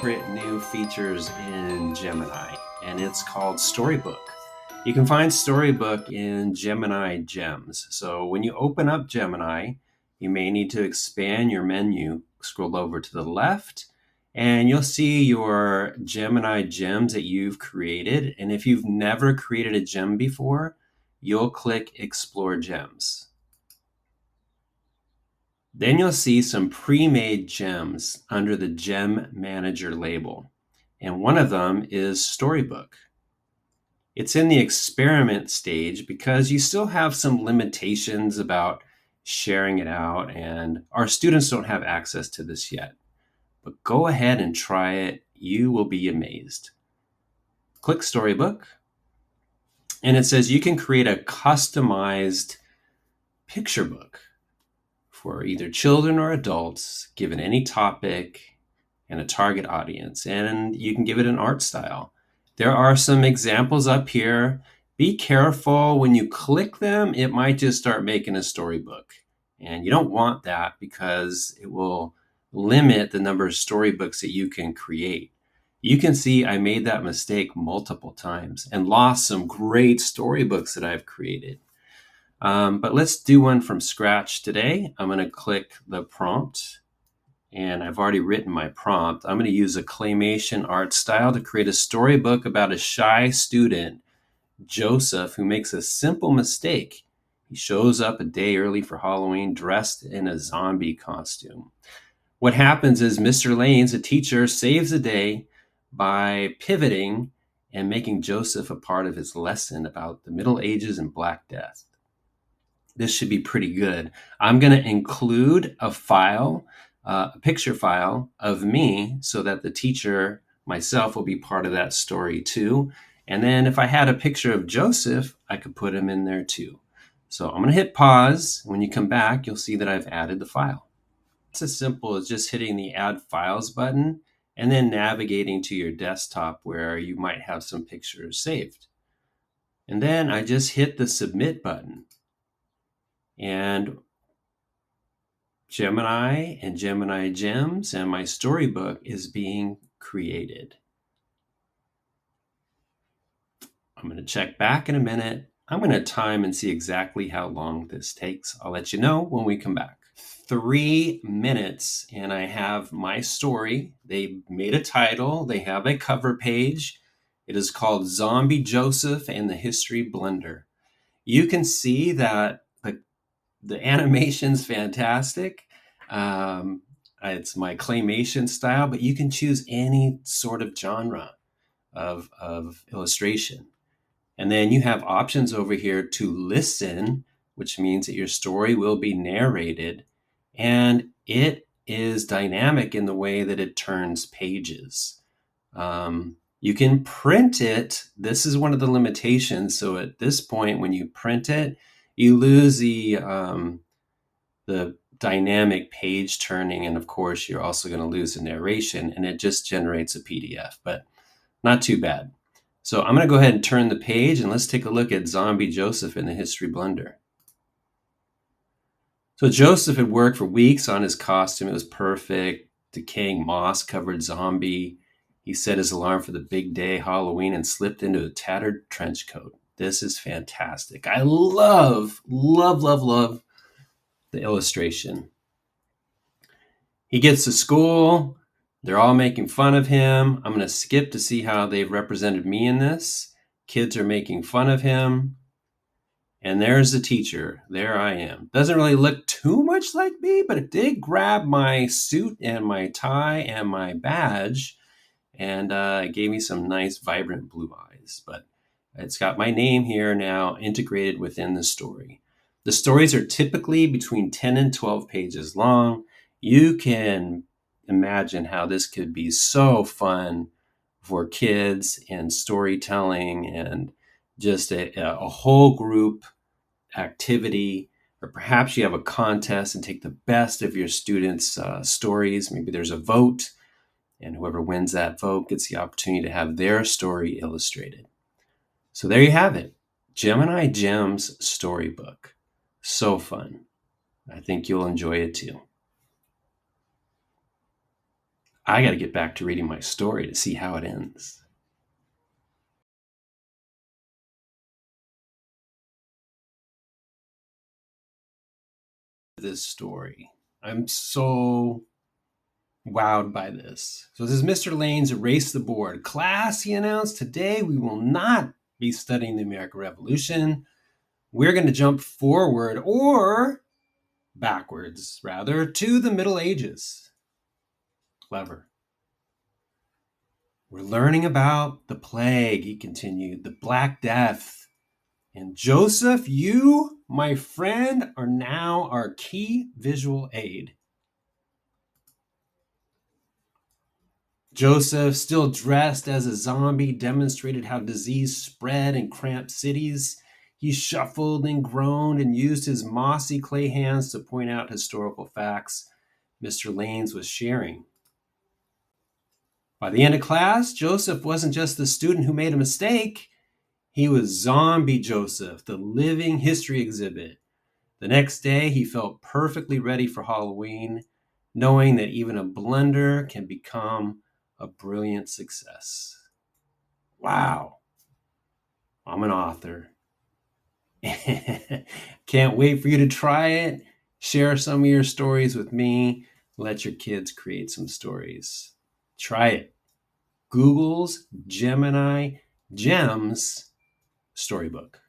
favorite new features in Gemini, and it's called Storybook. You can find Storybook in Gemini Gems. So when you open up Gemini, you may need to expand your menu, scroll over to the left, and you'll see your Gemini gems that you've created. And if you've never created a gem before, you'll click Explore Gems. Then you'll see some pre-made gems under the Gem Manager label. And one of them is Storybook. It's in the experiment stage because you still have some limitations about sharing it out, and our students don't have access to this yet. But go ahead and try it. You will be amazed. Click Storybook, and it says you can create a customized picture book for either children or adults, given any topic and a target audience, and you can give it an art style. There are some examples up here. Be careful when you click them, it might just start making a storybook. And you don't want that because it will limit the number of storybooks that you can create. You can see I made that mistake multiple times and lost some great storybooks that I've created. But let's do one from scratch today. I'm going to click the prompt, and I've already written my prompt. I'm going to use a claymation art style to create a storybook about a shy student, Joseph, who makes a simple mistake. He shows up a day early for Halloween dressed in a zombie costume. What happens is Mr. Lanes, a teacher, saves the day by pivoting and making Joseph a part of his lesson about the Middle Ages and Black Death. This should be pretty good. I'm going to include a file, a picture file of me so that the teacher, myself, will be part of that story too. And then if I had a picture of Joseph, I could put him in there too. So I'm going to hit pause. When you come back, you'll see that I've added the file. It's as simple as just hitting the Add Files button and then navigating to your desktop where you might have some pictures saved. And then I just hit the Submit button. And Gemini and Gemini Gems and my storybook is being created. I'm going to check back in a minute. I'm going to time and see exactly how long this takes. I'll let you know when we come back. 3 minutes, and I have my story. They made a title. They have a cover page. It is called Zombie Joseph and the History Blender. You can see that the animation's fantastic. It's my claymation style, but you can choose any sort of genre of illustration. And then you have options over here to listen, which means that your story will be narrated, and it is dynamic in the way that it turns pages. You can print it. This is one of the limitations. So at this point, when you print it, you lose the dynamic page turning, and of course you're also going to lose the narration, and it just generates a PDF, but not too bad. So I'm going to go ahead and turn the page, and let's take a look at Zombie Joseph in the History Blender. So Joseph had worked for weeks on his costume. It was perfect. Decaying moss covered zombie. He set his alarm for the big day, Halloween, and slipped into a tattered trench coat. This is fantastic. I love the illustration. He gets to school. They're all making fun of him. I'm going to skip to see how they've represented me in this. Kids are making fun of him. And there's the teacher. There I am. Doesn't really look too much like me, but it did grab my suit and my tie and my badge. And it gave me some nice, vibrant blue eyes. But it's got my name here now integrated within the story. The stories are typically between 10 and 12 pages long. You can imagine how this could be so fun for kids and storytelling and just a whole group activity. Or perhaps you have a contest and take the best of your students' stories. Maybe there's a vote, and whoever wins that vote gets the opportunity to have their story illustrated. So there you have it. Gemini Gems Storybook. So fun. I think you'll enjoy it too. I got to get back to reading my story to see how it ends. This story. I'm so wowed by this. So this is Mr. Lane's Erase the Board. Class, he announced, today we will not be studying the American Revolution. We're going to jump forward, or backwards, rather, to the Middle Ages. Clever. We're learning about the plague, he continued, the Black Death. And Joseph, you, my friend, are now our key visual aid. Joseph, still dressed as a zombie, demonstrated how disease spread in cramped cities. He shuffled and groaned and used his mossy clay hands to point out historical facts Mr. Lanes was sharing. By the end of class, Joseph wasn't just the student who made a mistake. He was Zombie Joseph, the living history exhibit. The next day, he felt perfectly ready for Halloween, knowing that even a blunder can become a brilliant success. Wow, I'm an author. Can't wait for you to try it. Share some of your stories with me. Let your kids create some stories. Try it. Google's Gemini Gems Storybook.